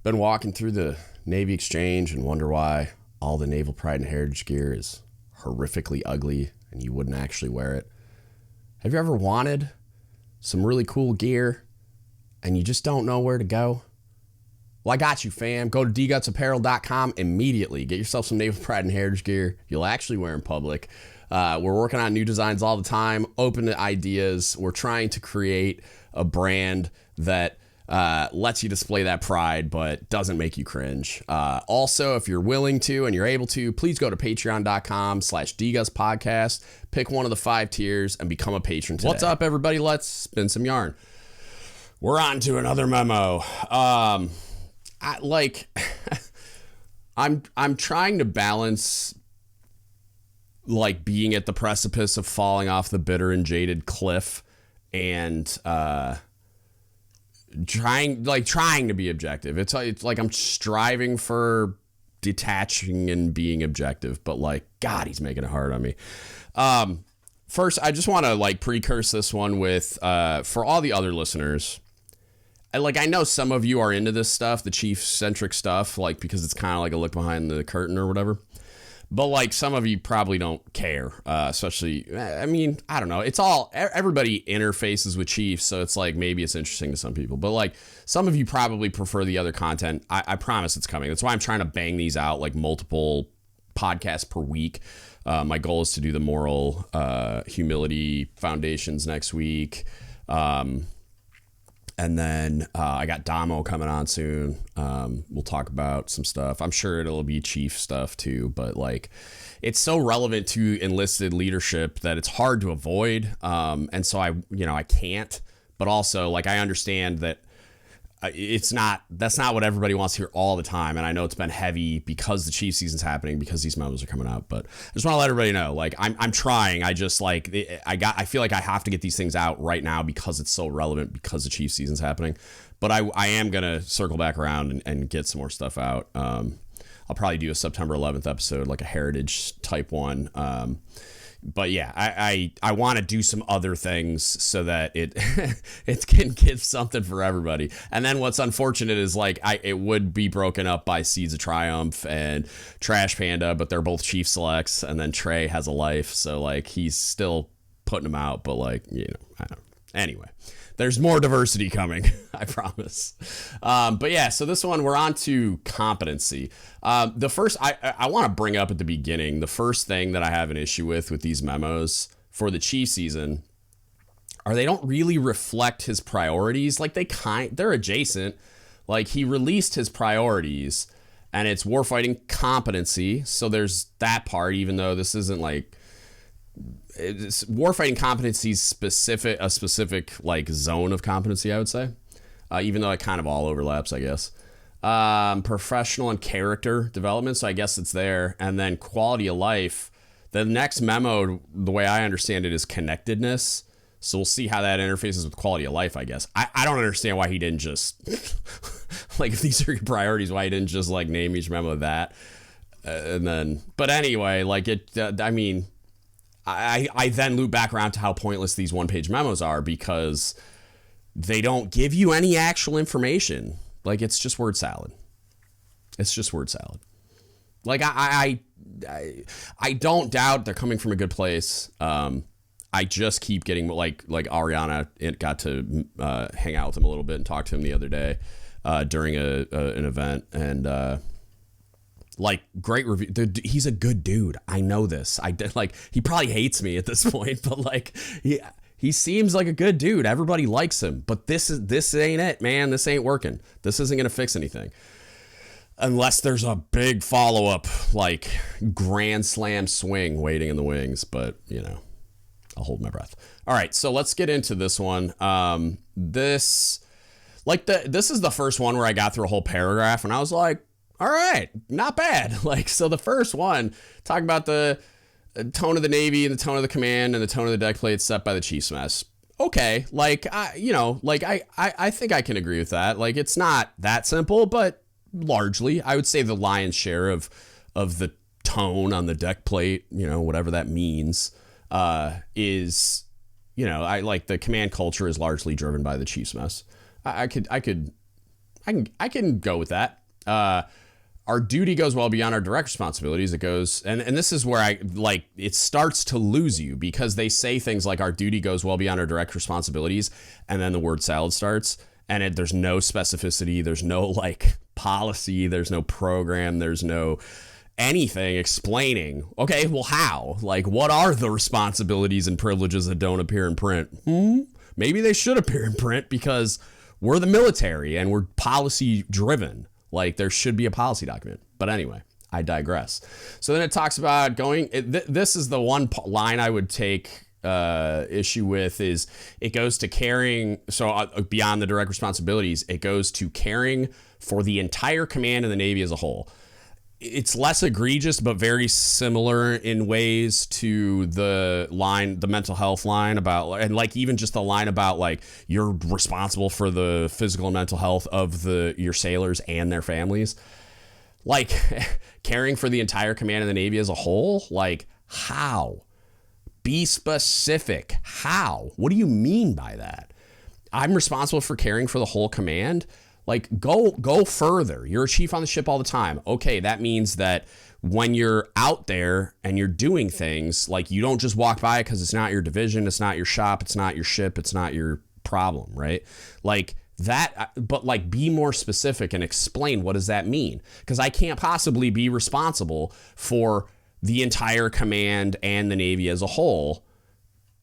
Been walking through the Navy Exchange and wonder why all the naval pride and heritage gear is horrifically ugly and you wouldn't actually wear it. Have you ever wanted some really cool gear and you just don't know where to go? Well, I got you, fam. Go to dgutspodcast.com immediately. Get yourself some naval pride and heritage gear you'll actually wear in public. We're working on new designs all the time, open to ideas. We're trying to create a brand that lets you display that pride, but doesn't make you cringe. Also, if you're willing to and you're able to, please go to patreon.com/dgutspodcast, pick one of the 5 tiers and become a patron today. What's up, everybody? Let's spin some yarn. We're on to another memo. I'm trying to balance like being at the precipice of falling off the bitter and jaded cliff and trying to be objective. It's like I'm striving for detaching and being objective, but like, God, he's making it hard on me. First, I just want to like precurse this one with for all the other listeners. I know some of you are into this stuff, the chief-centric stuff, like because it's kind of like a look behind the curtain or whatever. But like some of you probably don't care, especially, I mean, I don't know. It's all, everybody interfaces with chiefs, so it's like maybe it's interesting to some people. But like some of you probably prefer the other content. I promise it's coming. That's why I'm trying to bang these out like multiple podcasts per week. My goal is to do the moral humility foundations next week. And then I got Damo coming on soon. We'll talk about some stuff. I'm sure it'll be chief stuff too, but like it's so relevant to enlisted leadership that it's hard to avoid. And so I can't, but also like I understand that that's not what everybody wants to hear all the time. And I know it's been heavy because the chief season's happening, because these memos are coming out, but I just want to let everybody know, like I'm trying. I just like, I feel like I have to get these things out right now because it's so relevant, because the chief season's happening. But I am going to circle back around and get some more stuff out. I'll probably do a September 11th episode, like a heritage type one. But yeah, I want to do some other things so that it can give something for everybody. And then what's unfortunate is like it would be broken up by Seeds of Triumph and Trash Panda, but they're both chief selects, and then Trey has a life, so like he's still putting them out, but like, I don't know. Anyway, there's more diversity coming, I promise. But yeah, so this one, we're on to competency. The first, I want to bring up at the beginning, the first thing that I have an issue with these memos for the chief season are they don't really reflect his priorities. Like they're adjacent. Like he released his priorities and it's warfighting competency. So there's that part, even though this isn't like, it's warfighting competency a specific like zone of competency, I would say, even though it kind of all overlaps, I guess. Professional and character development, so I guess it's there. And then quality of life, the next memo, the way I understand it, is connectedness. So we'll see how that interfaces with quality of life, I guess. I don't understand why he didn't just like, if these are your priorities, why he didn't just like name each memo that. And then, but anyway, like I mean, I then loop back around to how pointless these one-page memos are, because they don't give you any actual information. Like, it's just word salad. It's just word salad. Like, I don't doubt they're coming from a good place. I just keep getting, like Ariana got to hang out with him a little bit and talk to him the other day during an event, and like, great review. He's a good dude. I know this. He probably hates me at this point, but like, he seems like a good dude. Everybody likes him, but this ain't it, man. This ain't working. This isn't going to fix anything unless there's a big follow-up, like grand slam swing waiting in the wings. But I'll hold my breath. All right. So let's get into this one. This is the first one where I got through a whole paragraph and I was like, all right, not bad. Like, so the first one, talking about the tone of the Navy and the tone of the command and the tone of the deck plate set by the chief's mess. Okay, like, I think I can agree with that. Like, it's not that simple, but largely, I would say the lion's share of the tone on the deck plate, whatever that means, is, I like the command culture is largely driven by the chief's mess. I can go with that. Our duty goes well beyond our direct responsibilities. It goes, and this is where it starts to lose you, because they say things like our duty goes well beyond our direct responsibilities, and then the word salad starts, and there's no specificity, there's no like policy, there's no program, there's no anything explaining, okay, well, how? Like, what are the responsibilities and privileges that don't appear in print? Maybe they should appear in print, because we're the military and we're policy driven. Like, there should be a policy document. But anyway, I digress. So then it talks about this is the one line I would take issue with, is it goes to caring. So beyond the direct responsibilities, it goes to caring for the entire command of the Navy as a whole. It's less egregious, but very similar in ways to the mental health line about, and like even just the line about like you're responsible for the physical and mental health of your sailors and their families. Like caring for the entire command of the Navy as a whole. Like, how? Be specific. How? What do you mean by that? I'm responsible for caring for the whole command. Like, go further. You're a chief on the ship all the time. Okay, that means that when you're out there and you're doing things, like, you don't just walk by because it's not your division, it's not your shop, it's not your ship, it's not your problem, right? Like that, but like be more specific and explain, what does that mean? Because I can't possibly be responsible for the entire command and the Navy as a whole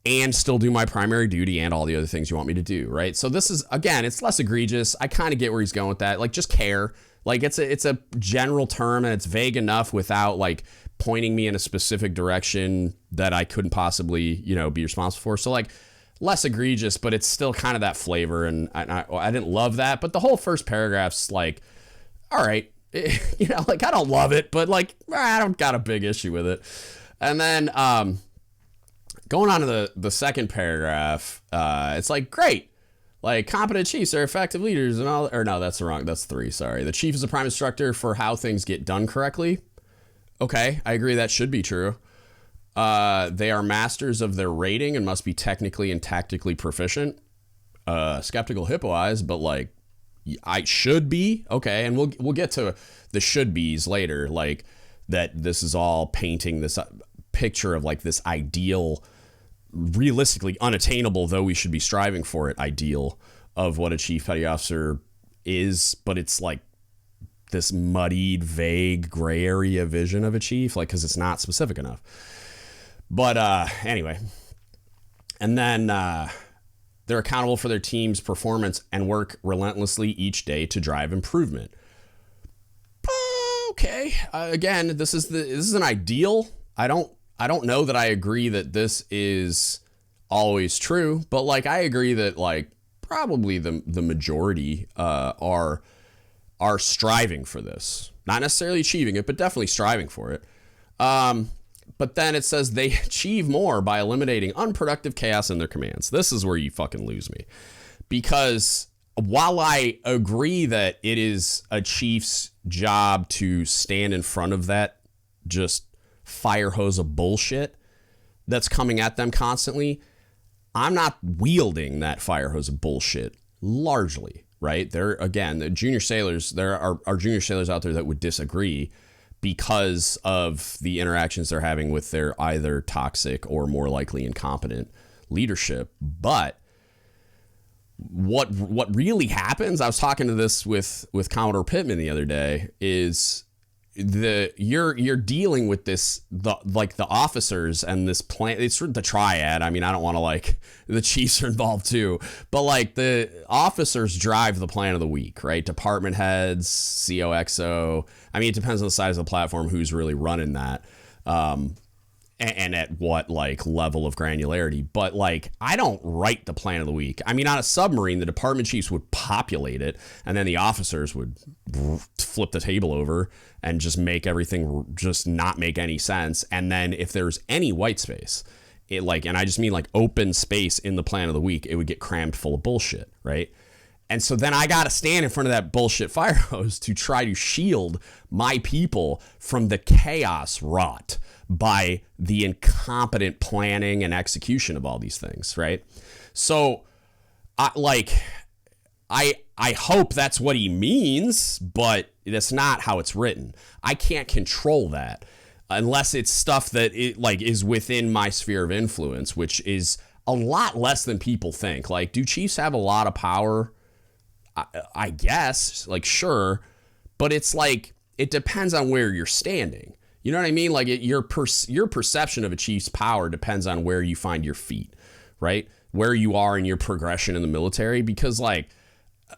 and still do my primary duty and all the other things you want me to do, right? So this is, again, it's less egregious. I kind of get where he's going with that. Like, just care. Like, it's a general term, and it's vague enough without like pointing me in a specific direction that I couldn't possibly, be responsible for. So like, less egregious, but it's still kind of that flavor, and I didn't love that. But the whole first paragraph's like, all right, like, I don't love it, but like, I don't got a big issue with it. And then going on to the second paragraph, it's like, great. Like, competent chiefs are effective leaders and all, or no, that's wrong. That's 3. Sorry. The chief is a prime instructor for how things get done correctly. Okay. I agree. That should be true. They are masters of their rating and must be technically and tactically proficient. Skeptical hippo eyes, but like, I should be. Okay. And we'll get to the should be's later. Like, that this is all painting this picture of like this ideal, realistically unattainable, though we should be striving for it, ideal of what a chief petty officer is, but it's like this muddied, vague, gray area vision of a chief, like, because it's not specific enough. But anyway, and then they're accountable for their team's performance and work relentlessly each day to drive improvement. Okay, again, this is an ideal. I don't know that I agree that this is always true, but like, I agree that like probably the majority are striving for this, not necessarily achieving it, but definitely striving for it. But then it says they achieve more by eliminating unproductive chaos in their commands. This is where you fucking lose me, because while I agree that it is a chief's job to stand in front of that just fire hose of bullshit that's coming at them constantly, I'm not wielding that fire hose of bullshit largely, right? The junior sailors, there are junior sailors out there that would disagree because of the interactions they're having with their either toxic or more likely incompetent leadership. But what really happens, I was talking to this with Commodore Pittman the other day, is you're dealing with this, the officers and this plan. It's the triad. I mean, I don't want to, like, the chiefs are involved too, but like the officers drive the plan of the week, right? Department heads, COXO. I mean, it depends on the size of the platform, who's really running that. And at what like level of granularity. But like, I don't write the plan of the week. I mean, on a submarine, the department chiefs would populate it, and then the officers would flip the table over and just make everything just not make any sense. And then if there's any white space, it like, and I just mean like open space in the plan of the week, it would get crammed full of bullshit, right? And so then I got to stand in front of that bullshit fire hose to try to shield my people from the chaos wrought by the incompetent planning and execution of all these things, right? So, I hope that's what he means, but that's not how it's written. I can't control that unless it's stuff that is within my sphere of influence, which is a lot less than people think. Like, do chiefs have a lot of power? I guess, like, sure, but it's like, it depends on where you're standing. You know what I mean? Like, your perception of a chief's power depends on where you find your feet, right? Where you are in your progression in the military, because like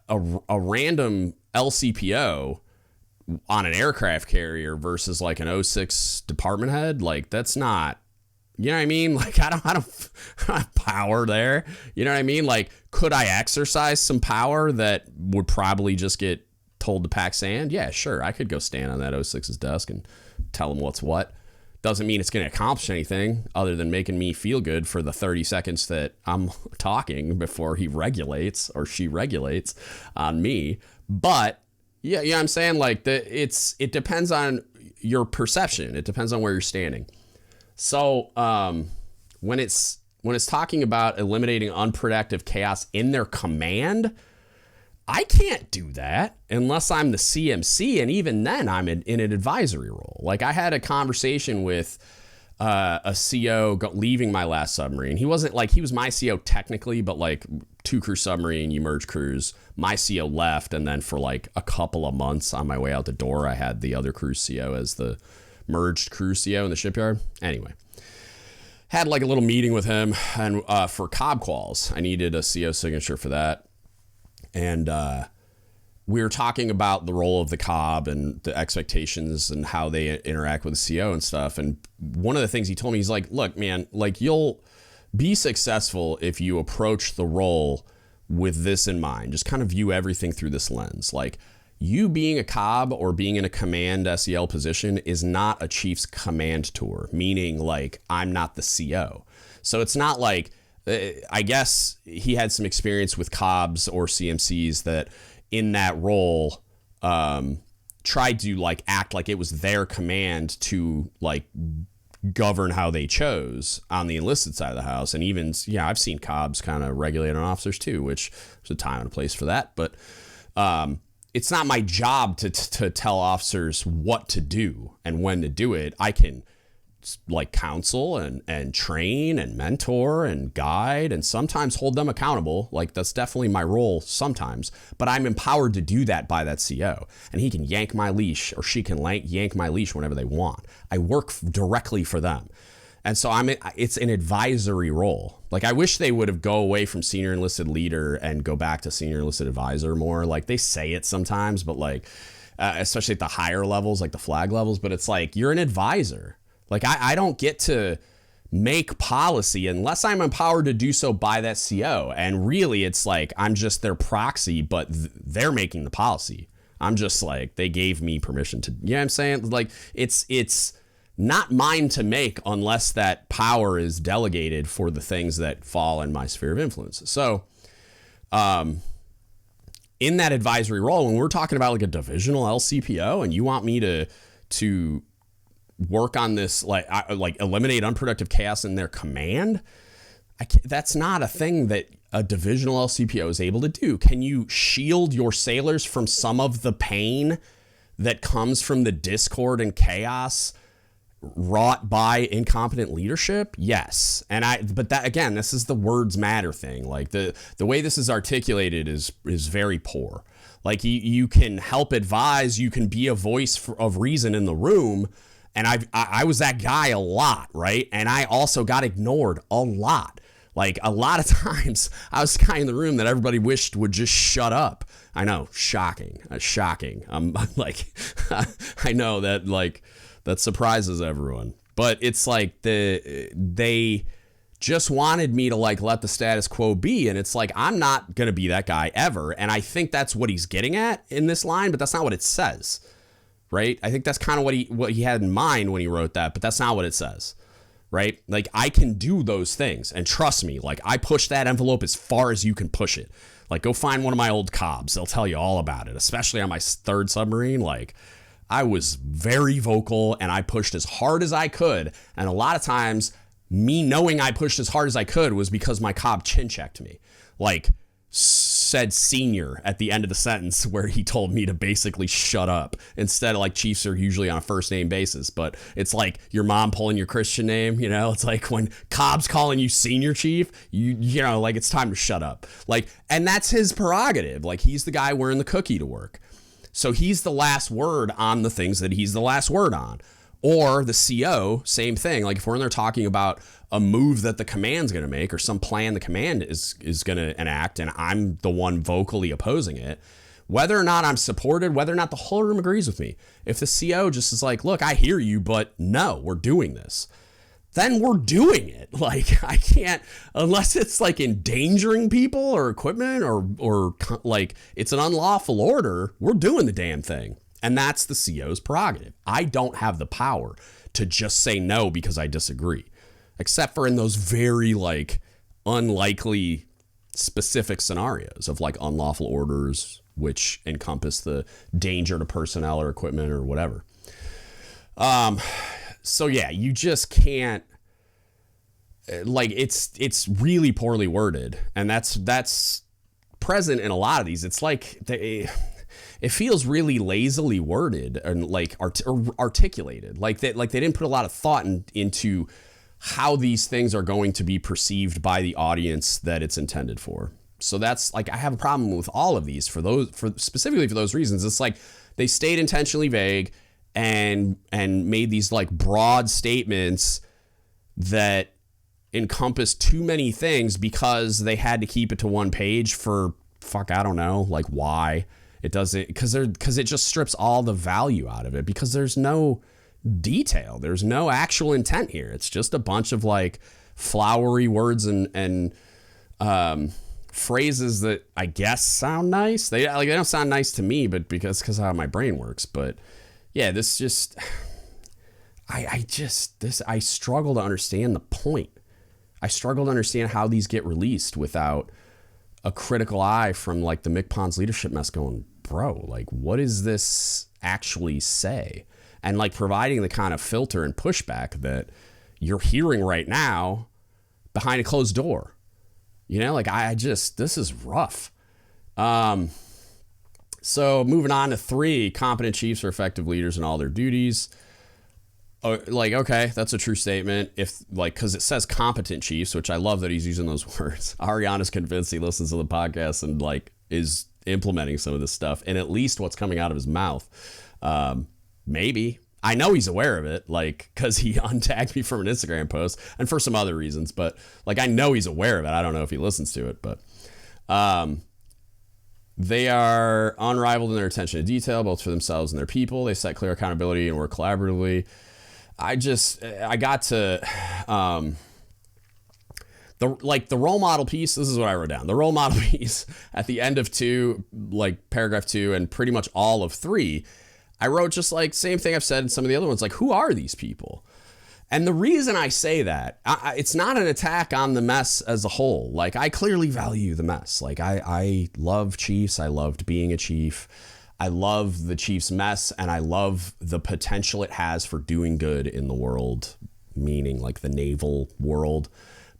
a random LCPO on an aircraft carrier versus like an 06 department head, like, that's not, you know what I mean? Like, I don't have power there. You know what I mean? Like, could I exercise some power that would probably just get told to pack sand? Yeah, sure. I could go stand on that 06's desk and tell him what's what. Doesn't mean it's going to accomplish anything other than making me feel good for the 30 seconds that I'm talking before he regulates or she regulates on me. But yeah, I'm saying, like, it depends on your perception. It depends on where you're standing. So when it's talking about eliminating unproductive chaos in their command, I can't do that unless I'm the CMC, and even then I'm in an advisory role. Like, I had a conversation with a CO leaving my last submarine. He wasn't like, he was my CO technically, but like 2-crew submarine, you merge crews. My CO left, and then for like a couple of months on my way out the door, I had the other crew CO as the merged crew CO in the shipyard. Anyway, had like a little meeting with him, and for cob quals, I needed a CO signature for that. And we were talking about the role of the cob and the expectations and how they interact with the CO and stuff. And one of the things he told me, he's like, look, man, like, you'll be successful if you approach the role with this in mind. Just kind of view everything through this lens. Like, you being a cob or being in a command SEL position is not a chief's command tour, meaning like, I'm not the CO. So it's not like, I guess he had some experience with cobs or CMCs that in that role tried to like act like it was their command to like govern how they chose on the enlisted side of the house. And even, yeah, I've seen cobs kind of regulate on officers too, which there's a time and a place for that. But it's not my job to tell officers what to do and when to do it. I can like counsel and train and mentor and guide and sometimes hold them accountable. Like, that's definitely my role sometimes, but I'm empowered to do that by that CO, and he can yank my leash or she can yank my leash whenever they want. I work directly for them. And so it's an advisory role. Like, I wish they would have go away from senior enlisted leader and go back to senior enlisted advisor more. Like, they say it sometimes, but like, especially at the higher levels, like the flag levels, but it's like, you're an advisor. Like, I don't get to make policy unless I'm empowered to do so by that CO. And really, it's like, I'm just their proxy, but they're making the policy. I'm just like, they gave me permission to, you know what I'm saying? Like, it's not mine to make unless that power is delegated for the things that fall in my sphere of influence. So, in that advisory role, when we're talking about like a divisional LCPO and you want me to work on this, like eliminate unproductive chaos in their command, that's not a thing that a divisional LCPO is able to do. Can you shield your sailors from some of the pain that comes from the discord and chaos wrought by incompetent leadership? Yes. But that, again, this is the words matter thing. Like, the way this is articulated is very poor. Like, you can help advise, you can be a voice of reason in the room. And I was that guy a lot, right? And I also got ignored a lot. Like, a lot of times I was the guy in the room that everybody wished would just shut up. I know, shocking. I'm like, I know that, like, that surprises everyone. But it's like they just wanted me to like let the status quo be. And it's like, I'm not going to be that guy ever. And I think that's what he's getting at in this line, but that's not what it says. Right? I think that's kind of what he had in mind when he wrote that, but that's not what it says. Right? Like, I can do those things, and trust me, like, I push that envelope as far as you can push it. Like, go find one of my old cobs. They'll tell you all about it, especially on my third submarine. Like, I was very vocal and I pushed as hard as I could. And a lot of times me knowing I pushed as hard as I could was because my cob chin checked me. Like, said senior at the end of the sentence where he told me to basically shut up, instead of like chiefs are usually on a first name basis, but it's like your mom pulling your Christian name, you know, it's like when Cobb's calling you senior chief, you know, like it's time to shut up. Like, and that's his prerogative. Like he's the guy wearing the cookie to work. So he's the last word on the things that he's the last word on. Or the CO, same thing. Like if we're in there talking about a move that the command's going to make or some plan the command is going to enact, and I'm the one vocally opposing it, whether or not I'm supported, whether or not the whole room agrees with me, if the CO just is like, look, I hear you, but no, we're doing this, then we're doing it. Like I can't, unless it's like endangering people or equipment or like it's an unlawful order, we're doing the damn thing. And that's the CO's prerogative. I don't have the power to just say no because I disagree, except for in those very like unlikely specific scenarios of like unlawful orders, which encompass the danger to personnel or equipment or whatever. So yeah, you just can't, like it's really poorly worded, and that's present in a lot of these. It's like it feels really lazily worded and like articulated, like they didn't put a lot of thought into how these things are going to be perceived by the audience that it's intended for. So that's like, I have a problem with all of these specifically for those reasons. It's like they stayed intentionally vague and made these like broad statements that encompass too many things because they had to keep it to one page for I don't know, like why. It doesn't, because it just strips all the value out of it, because there's no detail. There's no actual intent here. It's just a bunch of like flowery words and phrases that I guess sound nice. They don't sound nice to me, but because of how my brain works. But yeah, this just, I struggle to understand the point. I struggle to understand how these get released without a critical eye from like the MCPONs leadership mess going, bro, like what does this actually say? And like providing the kind of filter and pushback that you're hearing right now behind a closed door. You know, like this is rough. So moving on to 3, competent chiefs are effective leaders in all their duties. Like, okay, that's a true statement. If like, cause it says competent chiefs, which I love that he's using those words. Ariana's convinced he listens to the podcast and like is implementing some of this stuff, and at least what's coming out of his mouth. Maybe I know he's aware of it, like, cause he untagged me from an Instagram post and for some other reasons, but like, I know he's aware of it. I don't know if he listens to it, but, they are unrivaled in their attention to detail, both for themselves and their people. They set clear accountability and work collaboratively. I got to, the role model piece. This is what I wrote down. The role model piece at the end of 2, like paragraph 2 and pretty much all of 3, I wrote just like same thing I've said in some of the other ones. Like, who are these people? And the reason I say that, it's not an attack on the mess as a whole. Like, I clearly value the mess. Like, I love chiefs. I loved being a chief. I love the Chiefs mess, and I love the potential it has for doing good in the world, meaning like the naval world.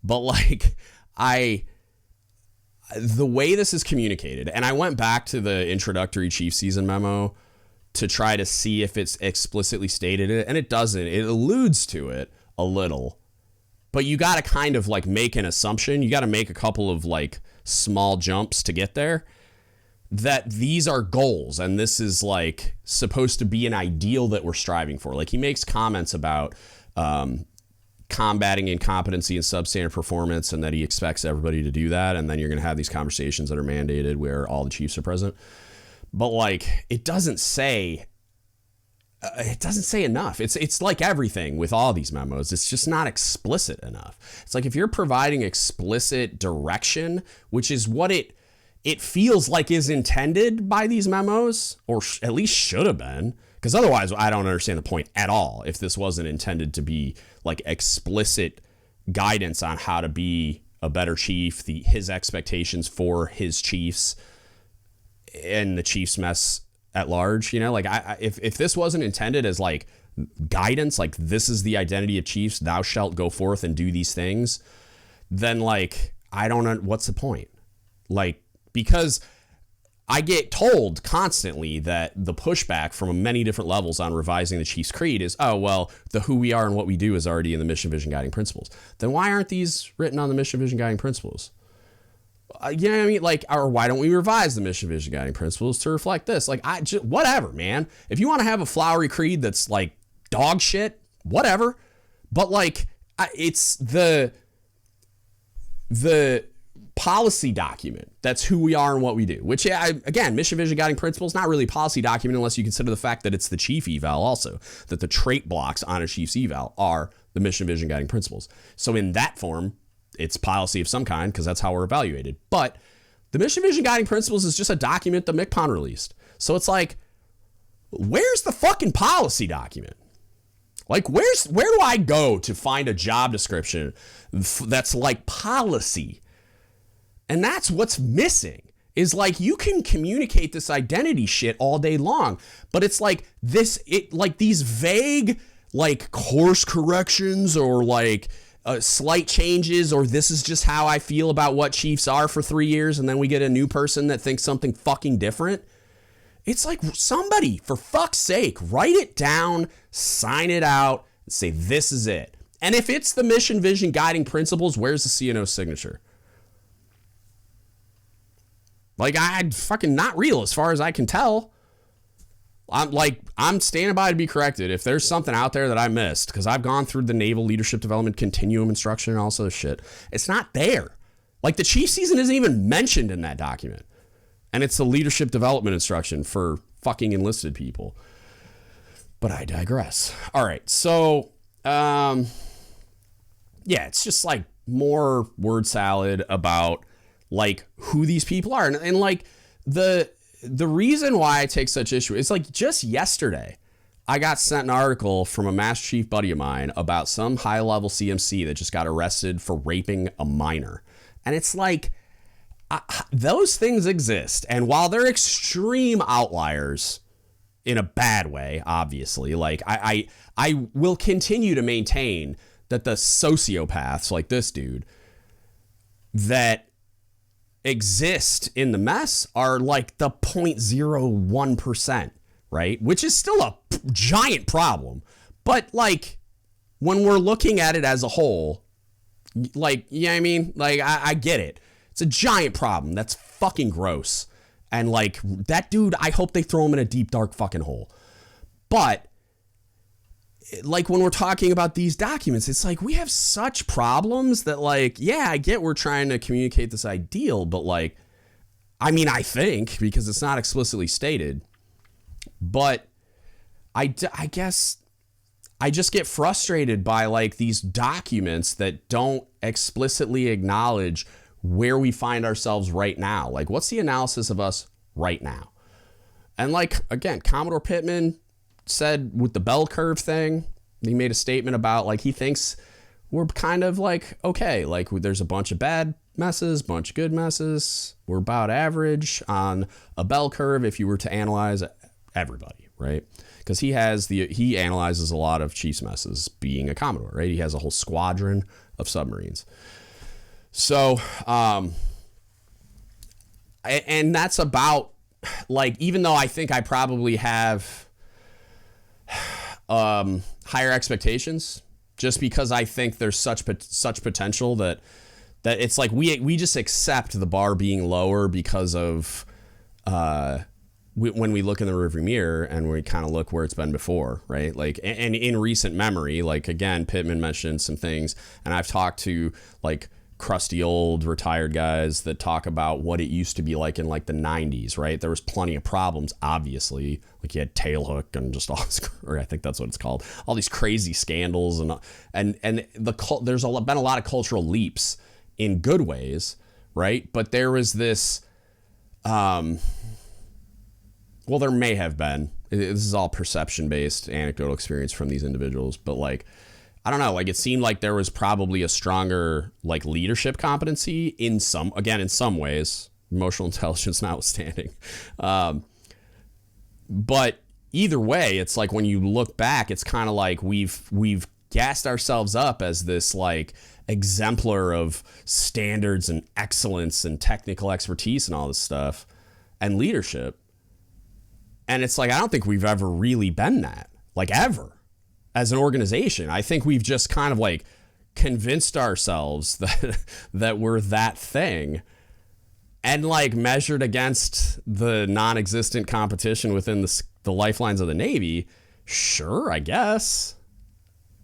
But like, the way this is communicated, and I went back to the introductory Chief season memo to try to see if it's explicitly stated it, and it doesn't. It alludes to it a little, but you got to kind of like make an assumption. You got to make a couple of like small jumps to get there, that these are goals and this is like supposed to be an ideal that we're striving for. Like he makes comments about combating incompetency and substandard performance, and that he expects everybody to do that. And then you're going to have these conversations that are mandated where all the chiefs are present. But like, it doesn't say enough. It's like everything with all these memos. It's just not explicit enough. It's like, if you're providing explicit direction, which is what it feels like is intended by these memos, or at least should have been, because otherwise I don't understand the point at all if this wasn't intended to be like explicit guidance on how to be a better chief, his expectations for his chiefs and the chiefs mess at large. You know, like if this wasn't intended as like guidance, like this is the identity of chiefs, thou shalt go forth and do these things, then like, I don't know, what's the point? Like, because I get told constantly that the pushback from many different levels on revising the Chief's Creed is, oh, well, the who we are and what we do is already in the mission, vision, guiding principles. Then why aren't these written on the mission, vision, guiding principles? You know what I mean? Like, or why don't we revise the mission, vision, guiding principles to reflect this? Like, whatever, man. If you want to have a flowery creed that's like dog shit, whatever. But like, it's the policy document. That's who we are and what we do, which again, mission, vision, guiding principles, not really a policy document unless you consider the fact that it's the chief eval also, that the trait blocks on a chief's eval are the mission, vision, guiding principles. So in that form, it's policy of some kind because that's how we're evaluated. But the mission, vision, guiding principles is just a document that MCPON released. So it's like, where's the fucking policy document? Like, where do I go to find a job description that's like policy? And that's what's missing, is like, you can communicate this identity shit all day long, but it's like these vague, like, course corrections or like slight changes, or this is just how I feel about what chiefs are for 3 years. And then we get a new person that thinks something fucking different. It's like, somebody, for fuck's sake, write it down, sign it out, and say, this is it. And if it's the mission, vision, guiding principles, where's the CNO signature? Like, I'm fucking not real as far as I can tell. I'm standing by to be corrected if there's something out there that I missed, because I've gone through the Naval Leadership Development Continuum instruction and all this shit. It's not there. Like, the chief season isn't even mentioned in that document. And it's the leadership development instruction for fucking enlisted people. But I digress. All right. So, yeah, it's just like more word salad about like who these people are. And like the reason why I take such issue is like, just yesterday, I got sent an article from a Master Chief buddy of mine about some high level CMC that just got arrested for raping a minor. And it's like, those things exist. And while they're extreme outliers in a bad way, obviously, like I will continue to maintain that the sociopaths like this dude that exist in the mess are like the 0.01%, right? Which is still a giant problem. But like, when we're looking at it as a whole, like, you know what I mean? Like, I get it. It's a giant problem. That's fucking gross. And like, that dude, I hope they throw him in a deep, dark fucking hole. But like, when we're talking about these documents, it's like, we have such problems that like, yeah, I get we're trying to communicate this ideal, but like, I mean, I think, because it's not explicitly stated, but I guess I just get frustrated by like these documents that don't explicitly acknowledge where we find ourselves right now. Like, what's the analysis of us right now? And like, again, Commodore Pittman said with the bell curve thing, he made a statement about like, he thinks we're kind of like, okay, like there's a bunch of bad messes, bunch of good messes. We're about average on a bell curve if you were to analyze everybody, right? Because he analyzes a lot of Chiefs messes being a Commodore, right? He has a whole squadron of submarines. So, and that's about like, even though I think I probably have higher expectations, just because I think there's such potential that it's like we just accept the bar being lower because of when we look in the rearview mirror and we kind of look where it's been before, right? Like, and in recent memory, like, again, Pittman mentioned some things, and I've talked to like crusty old retired guys that talk about what it used to be like in like the 90s, right? There was plenty of problems, obviously. Like, you had Tailhook and just all this, or I think that's what it's called, all these crazy scandals, and there's been a lot of cultural leaps in good ways, right? But there was this, well, there may have been. This is all perception-based, anecdotal experience from these individuals, but like, I don't know, like, it seemed like there was probably a stronger like leadership competency in some ways, emotional intelligence notwithstanding. But either way, it's like, when you look back, it's kind of like we've gassed ourselves up as this like exemplar of standards and excellence and technical expertise and all this stuff and leadership. And it's like, I don't think we've ever really been that, like ever, as an organization. I think we've just kind of like convinced ourselves that we're that thing, and like measured against the non-existent competition within the lifelines of the Navy. Sure, I guess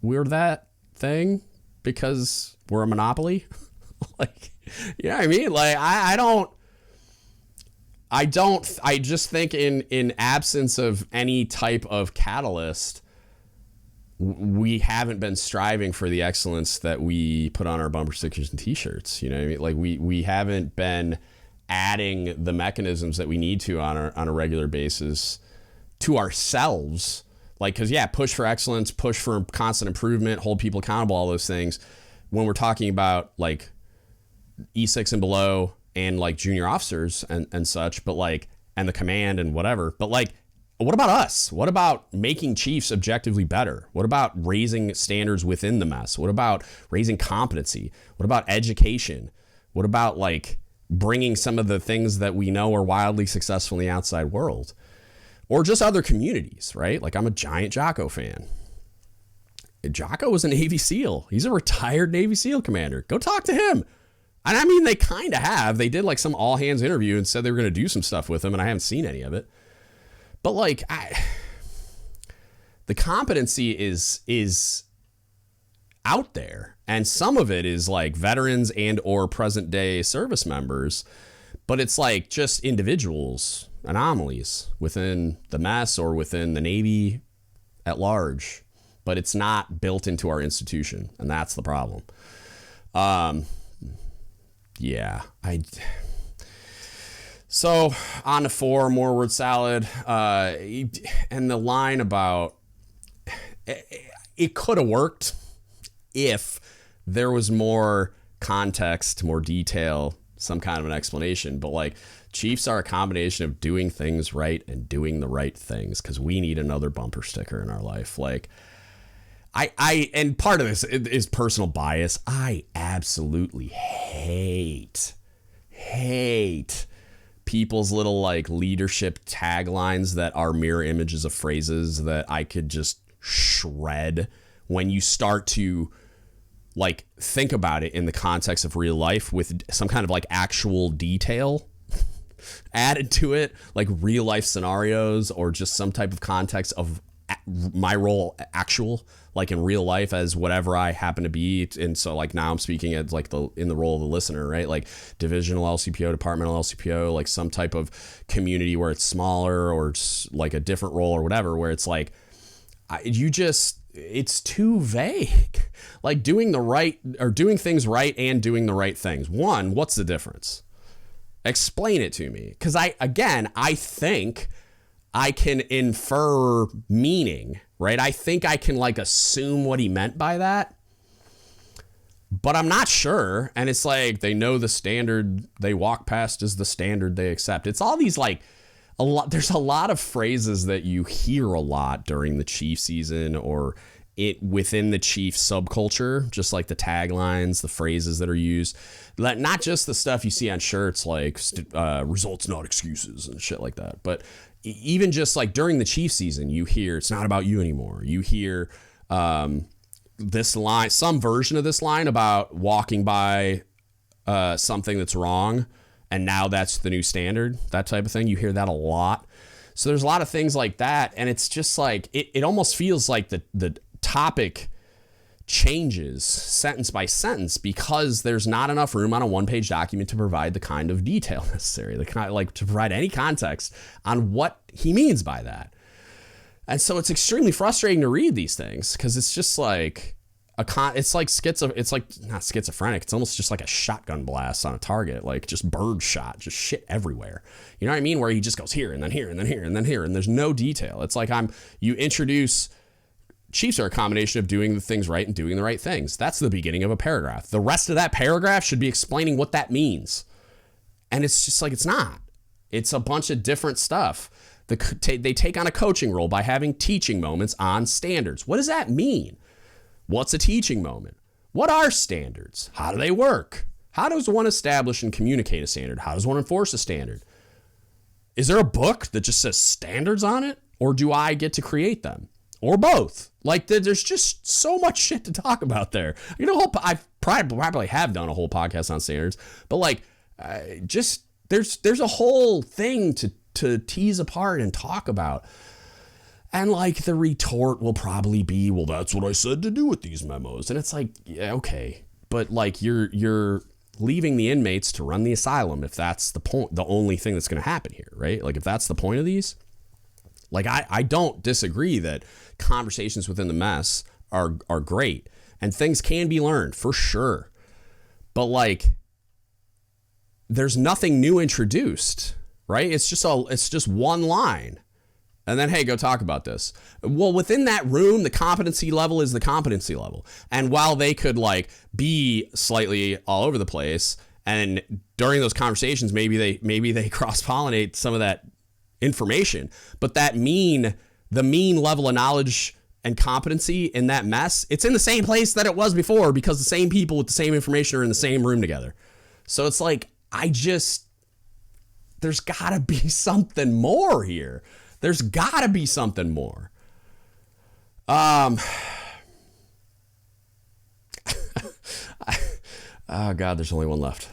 we're that thing because we're a monopoly. Like, you know what I mean? Like, I just think in absence of any type of catalyst, we haven't been striving for the excellence that we put on our bumper stickers and t-shirts. You know what I mean? Like we haven't been adding the mechanisms that we need to on a regular basis to ourselves. Like, cause yeah, push for excellence, push for constant improvement, hold people accountable, all those things. When we're talking about like E6 and below and like junior officers and such, but like, and the command and whatever, but like, what about us? What about making chiefs objectively better? What about raising standards within the mess? What about raising competency? What about education? What about like bringing some of the things that we know are wildly successful in the outside world, or just other communities, right? Like, I'm a giant Jocko fan. Jocko was a Navy SEAL. He's a retired Navy SEAL commander. Go talk to him. And I mean, they kind of have. They did like some all hands interview and said they were going to do some stuff with him, and I haven't seen any of it. But like, the competency is out there, and some of it is like veterans and or present day service members, but it's like just individuals, anomalies within the mess or within the Navy at large, but it's not built into our institution, and that's the problem. So on to 4, more word salad, and the line about it could have worked if there was more context, more detail, some kind of an explanation. But like, chiefs are a combination of doing things right and doing the right things, because we need another bumper sticker in our life. Like, and part of this is personal bias. I absolutely hate people's little like leadership taglines that are mirror images of phrases that I could just shred when you start to like think about it in the context of real life with some kind of like actual detail added to it, like real life scenarios or just some type of context of my role actual, like in real life as whatever I happen to be. And so like now I'm speaking as like in the role of the listener, right? Like divisional LCPO, departmental LCPO, like some type of community where it's smaller or like a different role or whatever, where it's like, it's too vague. Like doing the right or doing things right and doing the right things. One, what's the difference? Explain it to me. Cause I think I can infer meaning, right? I think I can like assume what he meant by that, but I'm not sure. And it's like, they know the standard they walk past is the standard they accept. It's all these like there's a lot of phrases that you hear a lot during the chief season or it within the chief subculture, just like the taglines, the phrases that are used, not just the stuff you see on shirts, like results, not excuses and shit like that. But even just like during the chief season, you hear it's not about you anymore. You hear this line, some version of this line about walking by something that's wrong. And now that's the new standard, that type of thing. You hear that a lot. So there's a lot of things like that. And it's just like, it almost feels like the topic changes sentence by sentence because there's not enough room on a one-page document to provide the kind of detail necessary, the kind, like to provide any context on what he means by that. And so it's extremely frustrating to read these things because it's just like it's like not schizophrenic. It's almost just like a shotgun blast on a target, like just bird shot, just shit everywhere. You know what I mean? Where he just goes here and then here and then here and then here, and there's no detail. It's like you introduce chiefs are a combination of doing the things right and doing the right things. That's the beginning of a paragraph. The rest of that paragraph should be explaining what that means. And it's just like, it's not. It's a bunch of different stuff. They take on a coaching role by having teaching moments on standards. What does that mean? What's a teaching moment? What are standards? How do they work? How does one establish and communicate a standard? How does one enforce a standard? Is there a book that just says standards on it? Or do I get to create them? Or both? Like, there's just so much shit to talk about there. I probably have done a whole podcast on standards, but like, there's a whole thing to tease apart and talk about. And like, the retort will probably be, well, that's what I said to do with these memos. And it's like, yeah, okay, but like, you're leaving the inmates to run the asylum if that's the point, the only thing that's going to happen here, right? Like, if that's the point of these, like, I don't disagree that conversations within the mess are great and things can be learned for sure. But like, there's nothing new introduced, right? It's just one line. And then, hey, go talk about this. Well, within that room, the competency level is the competency level. And while they could like be slightly all over the place, and during those conversations, maybe they cross-pollinate some of that information, but the mean level of knowledge and competency in that mess, it's in the same place that it was before, because the same people with the same information are in the same room together. So it's like, there's gotta be something more here. There's gotta be something more. Oh God, there's only one left.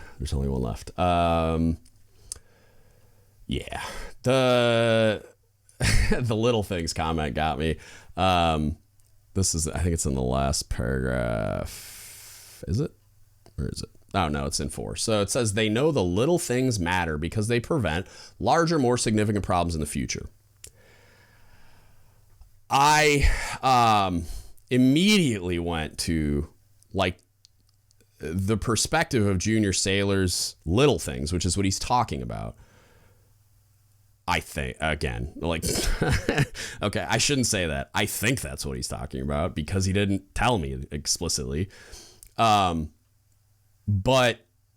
Yeah. The little things comment got me. This is, I think it's in the last paragraph. Is it? Or is it? Oh, no, it's in 4. So it says they know the little things matter because they prevent larger, more significant problems in the future. I immediately went to like the perspective of junior sailors' little things, which is what he's talking about. I think, again, like, okay, I shouldn't say that. I think that's what he's talking about because he didn't tell me explicitly. But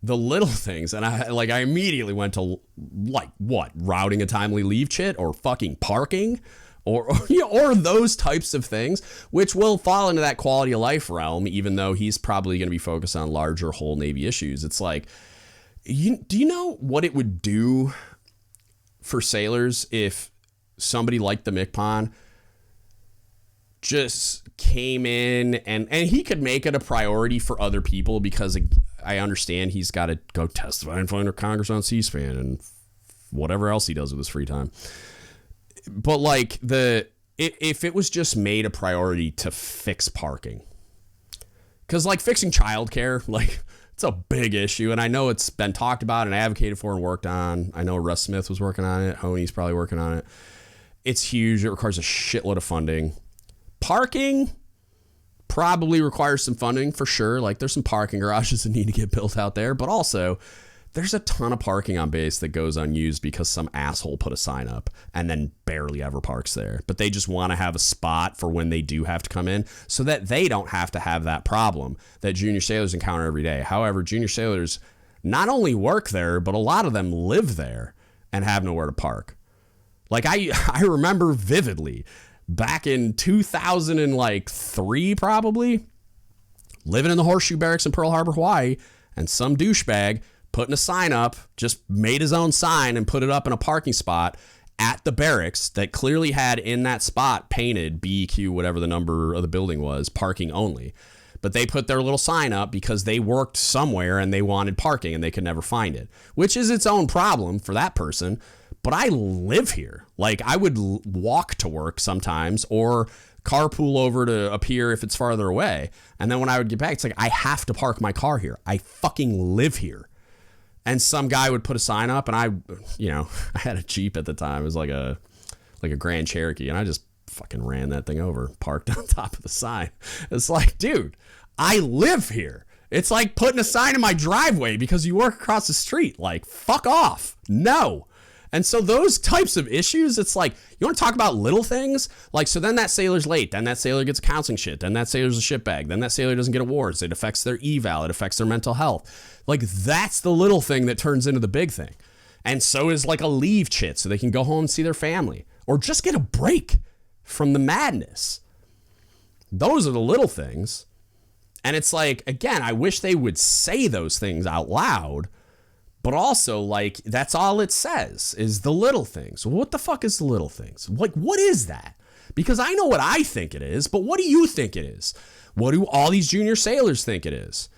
the little things, and I immediately went to like, what, routing a timely leave chit or fucking parking or those types of things, which will fall into that quality of life realm, even though he's probably going to be focused on larger whole Navy issues. It's like, do you know what it would do for sailors if somebody like the MCPON just came in and he could make it a priority for other people, because I understand he's got to go testify in front of Congress on C-SPAN and whatever else he does with his free time. But like if it was just made a priority to fix parking, because like fixing childcare, like it's a big issue. And I know it's been talked about and advocated for and worked on. I know Russ Smith was working on it. Honey's probably working on it. It's huge. It requires a shitload of funding. Parking probably requires some funding for sure. Like there's some parking garages that need to get built out there, but also there's a ton of parking on base that goes unused because some asshole put a sign up and then barely ever parks there. But they just want to have a spot for when they do have to come in so that they don't have to have that problem that junior sailors encounter every day. However, junior sailors not only work there, but a lot of them live there and have nowhere to park. Like I remember vividly back in 2003, probably, living in the Horseshoe Barracks in Pearl Harbor, Hawaii, and some douchebag putting a sign up, just made his own sign and put it up in a parking spot at the barracks that clearly had in that spot painted BQ, whatever the number of the building was, parking only. But they put their little sign up because they worked somewhere and they wanted parking and they could never find it, which is its own problem for that person. But I live here. Like I would walk to work sometimes or carpool over to up here if it's farther away. And then when I would get back, it's like, I have to park my car here. I fucking live here. And some guy would put a sign up, and I had a Jeep at the time. It was like a Grand Cherokee, and I just fucking ran that thing over, parked on top of the sign. It's like, dude, I live here. It's like putting a sign in my driveway because you work across the street. Like, fuck off. No. And so those types of issues, it's like, you want to talk about little things? Like, so then that sailor's late. Then that sailor gets a counseling shit. Then that sailor's a shitbag. Then that sailor doesn't get awards. It affects their eval. It affects their mental health. Like, that's the little thing that turns into the big thing. And so is like a leave chit so they can go home and see their family or just get a break from the madness. Those are the little things. And it's like, again, I wish they would say those things out loud, but also like that's all it says is the little things. Well, what the fuck is the little things? Like, what is that? Because I know what I think it is, but what do you think it is? What do all these junior sailors think it is?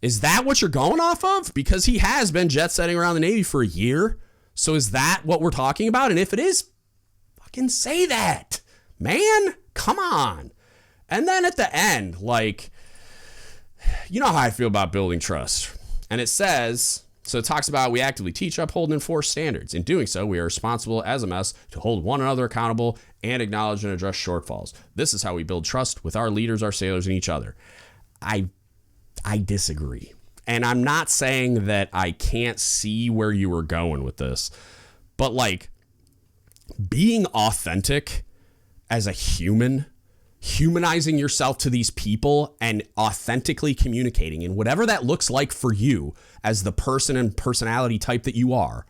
Is that what you're going off of? Because he has been jet setting around the Navy for a year. So is that what we're talking about? And if it is, fucking say that, man. Come on. And then at the end, like, you know how I feel about building trust. And it says, so it talks about we actively teach, uphold, and enforce standards. In doing so, we are responsible as a mess to hold one another accountable and acknowledge and address shortfalls. This is how we build trust with our leaders, our sailors, and each other. I disagree. And I'm not saying that I can't see where you were going with this, but like being authentic as a human, humanizing yourself to these people and authentically communicating in whatever that looks like for you as the person and personality type that you are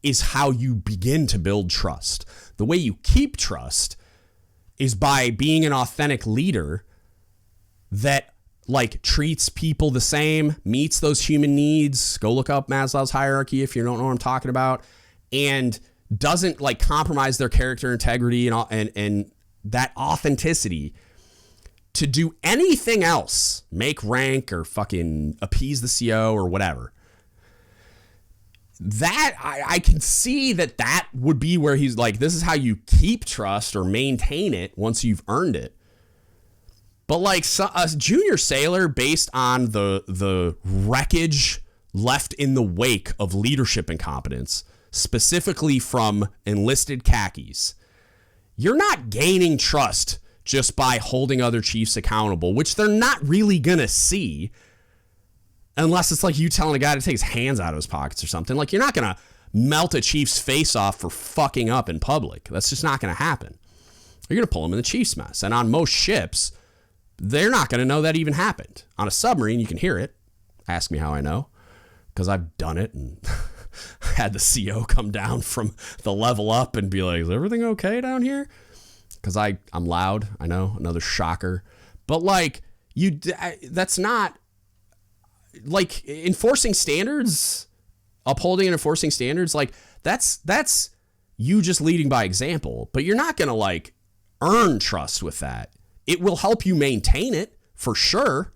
is how you begin to build trust. The way you keep trust is by being an authentic leader that like treats people the same, meets those human needs. Go look up Maslow's hierarchy if you don't know what I'm talking about, and doesn't like compromise their character integrity and that authenticity to do anything else, make rank or fucking appease the CO or whatever. That I can see that would be where he's like, this is how you keep trust or maintain it once you've earned it. But like a junior sailor, based on the wreckage left in the wake of leadership incompetence, specifically from enlisted khakis, you're not gaining trust just by holding other chiefs accountable, which they're not really going to see unless it's like you telling a guy to take his hands out of his pockets or something. Like, you're not going to melt a chief's face off for fucking up in public. That's just not going to happen. You're going to pull him in the chief's mess. And on most ships, they're not going to know that even happened. On a submarine, you can hear it. Ask me how I know, because I've done it and had the CO come down from the level up and be like, is everything okay down here? Because I'm loud. I know, another shocker. But like, that's not like enforcing standards, upholding and enforcing standards. Like that's you just leading by example, but you're not going to like earn trust with that. It will help you maintain it for sure,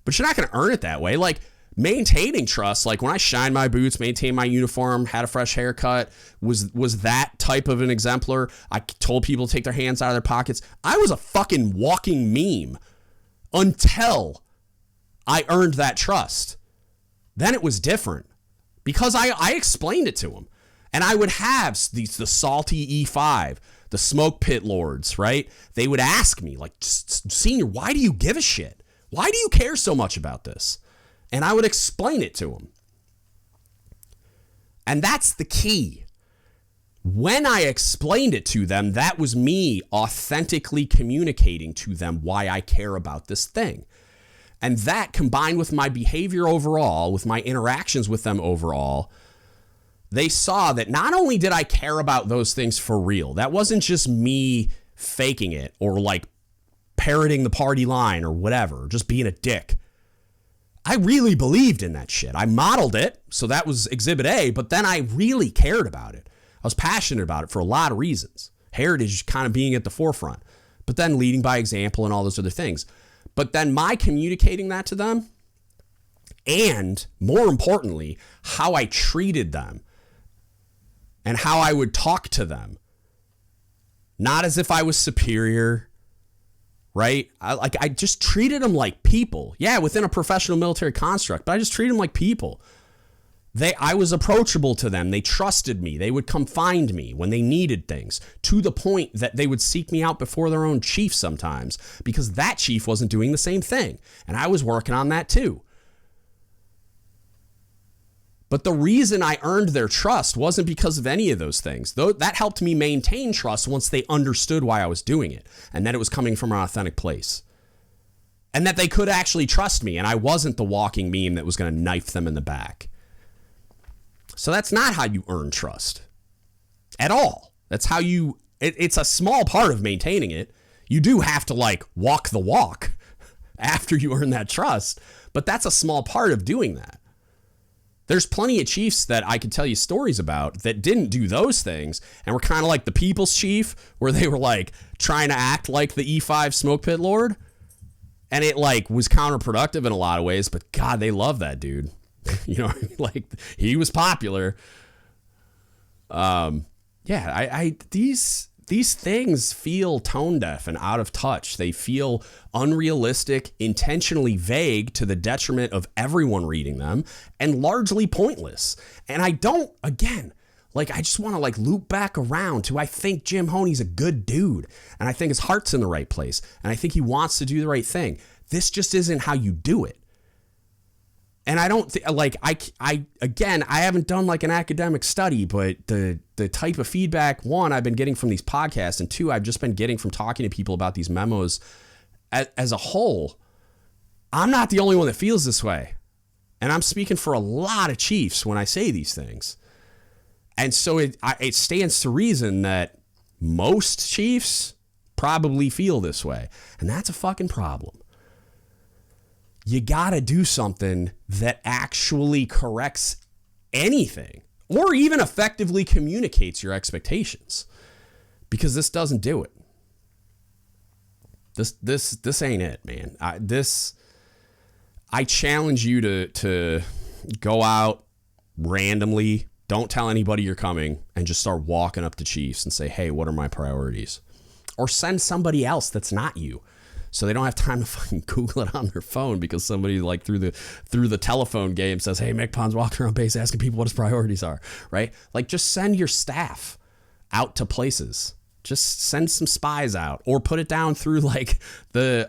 but you're not going to earn it that way. Like maintaining trust, like when I shined my boots, maintained my uniform, had a fresh haircut, was that type of an exemplar. I told people to take their hands out of their pockets. I was a fucking walking meme until I earned that trust. Then it was different because I explained it to them. And I would have the salty E5, the smoke pit lords, right? They would ask me like, senior, why do you give a shit? Why do you care so much about this? And I would explain it to them. And that's the key. When I explained it to them, that was me authentically communicating to them why I care about this thing. And that, combined with my behavior overall, with my interactions with them overall, they saw that not only did I care about those things for real, that wasn't just me faking it or like parroting the party line or whatever, just being a dick. I really believed in that shit. I modeled it, so that was exhibit A, but then I really cared about it. I was passionate about it for a lot of reasons. Heritage kind of being at the forefront, but then leading by example and all those other things. But then my communicating that to them, and more importantly, how I treated them and how I would talk to them, not as if I was superior, right? I just treated them like people. Yeah, within a professional military construct, but I just treated them like people. I was approachable to them. They trusted me. They would come find me when they needed things, to the point that they would seek me out before their own chief sometimes, because that chief wasn't doing the same thing. And I was working on that too. But the reason I earned their trust wasn't because of any of those things. Though that helped me maintain trust once they understood why I was doing it, and that it was coming from an authentic place. And that they could actually trust me, and I wasn't the walking meme that was going to knife them in the back. So that's not how you earn trust at all. That's how it's a small part of maintaining it. You do have to like walk the walk, after you earn that trust. But that's a small part of doing that. There's plenty of chiefs that I could tell you stories about that didn't do those things and were kind of like the people's chief, where they were like trying to act like the E5 smoke pit lord. And it like was counterproductive in a lot of ways, but God, they love that dude. You know, like he was popular. These things feel tone deaf and out of touch. They feel unrealistic, intentionally vague to the detriment of everyone reading them, and largely pointless. And I just want to like loop back around to, I think Jim Honey's a good dude, and I think his heart's in the right place, and I think he wants to do the right thing. This just isn't how you do it. And I don't I haven't done like an academic study, but the type of feedback, one, I've been getting from these podcasts, and two, I've just been getting from talking to people about these memos as a whole. I'm not the only one that feels this way. And I'm speaking for a lot of chiefs when I say these things. And so it stands to reason that most chiefs probably feel this way. And that's a fucking problem. You got to do something that actually corrects anything or even effectively communicates your expectations, because this doesn't do it. This ain't it, man. I challenge you to go out randomly, don't tell anybody you're coming, and just start walking up to chiefs and say, hey, what are my priorities? Or send somebody else that's not you, so they don't have time to fucking Google it on their phone because somebody like through the telephone game says, hey, MCPON's walking around base asking people what his priorities are, right? Like, just send your staff out to places. Just send some spies out, or put it down through like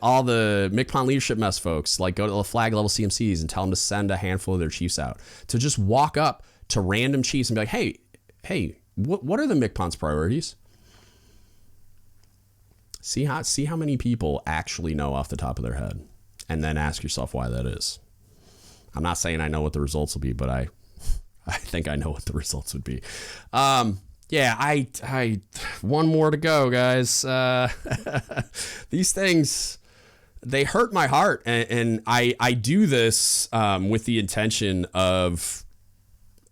all the MCPON leadership mess folks, like go to the flag level CMCs and tell them to send a handful of their chiefs out to just walk up to random chiefs and be like, hey, what are the MCPON's priorities? See how many people actually know off the top of their head, and then ask yourself why that is. I'm not saying I know what the results will be, but I think I know what the results would be. I one more to go, guys. These things, they hurt my heart, and I do this with the intention of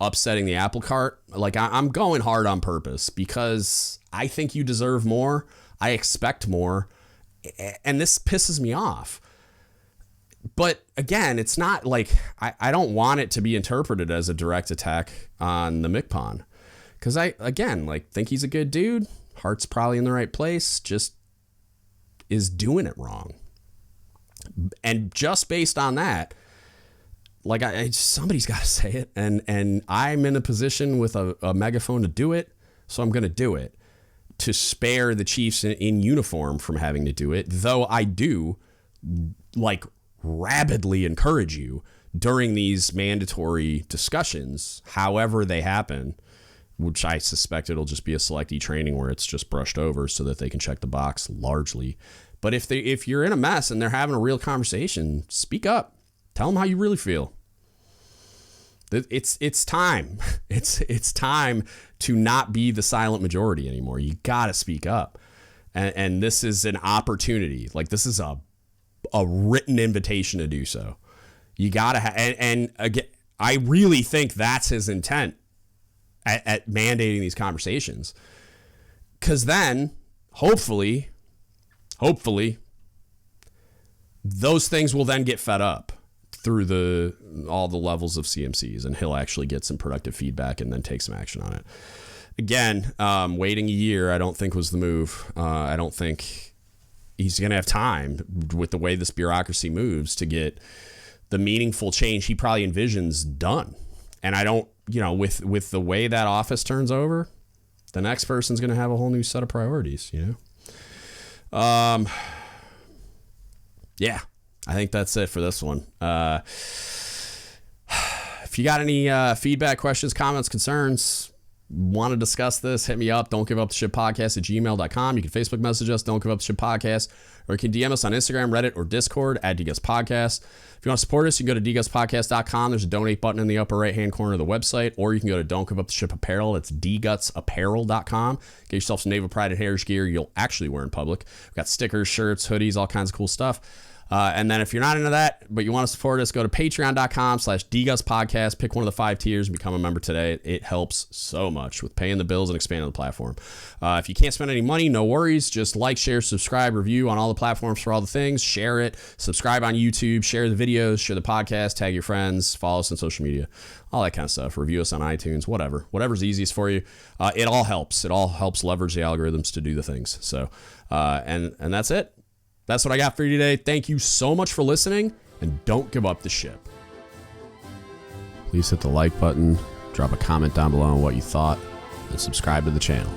upsetting the apple cart. Like, I'm going hard on purpose because I think you deserve more. I expect more, and this pisses me off. But again, it's not like I don't want it to be interpreted as a direct attack on the MCPON, because I think he's a good dude. Heart's probably in the right place, just is doing it wrong. And just based on that, like somebody's got to say it, and I'm in a position with a megaphone to do it, so I'm going to do it, to spare the chiefs in uniform from having to do it. Though I do like rabidly encourage you during these mandatory discussions, however they happen, which I suspect it'll just be a selectee training where it's just brushed over so that they can check the box largely. But if you're in a mess and they're having a real conversation, speak up. Tell them how you really feel. It's time. It's time to not be the silent majority anymore. You got to speak up. And this is an opportunity. Like, this is a written invitation to do so. You got to and again, I really think that's his intent at mandating these conversations. Because then, hopefully, those things will then get fed up through all the levels of CMCs, and he'll actually get some productive feedback and then take some action on it. Again, waiting a year, I don't think was the move. I don't think he's going to have time with the way this bureaucracy moves to get the meaningful change he probably envisions done. And I don't, with the way that office turns over, the next person's going to have a whole new set of priorities, Yeah. I think that's it for this one. If you got any feedback, questions, comments, concerns, want to discuss this, hit me up. Don't give up the shit podcast at gmail.com. You can Facebook message us, Don't Give Up the Shit Podcast, or you can DM us on Instagram, Reddit, or Discord at DGUTSpodcast. If you want to support us, you can go to dgutspodcast.com. There's a donate button in the upper right-hand corner of the website, or you can go to Don't Give Up the Ship Apparel. It's dgutspodcast.com. Get yourself some Naval Pride and Heritage gear you'll actually wear in public. We've got stickers, shirts, hoodies, all kinds of cool stuff. And then if you're not into that, but you want to support us, go to patreon.com/dgutspodcast, pick one of the 5 tiers and become a member today. It helps so much with paying the bills and expanding the platform. If you can't spend any money, no worries. Just like, share, subscribe, review on all the platforms for all the things. Share it. Subscribe on YouTube. Share the videos. Share the podcast. Tag your friends. Follow us on social media. All that kind of stuff. Review us on iTunes. Whatever's easiest for you. It all helps. It all helps leverage the algorithms to do the things. So, and that's it. That's what I got for you today. Thank you so much for listening, and don't give up the ship. Please hit the like button, drop a comment down below on what you thought, and subscribe to the channel.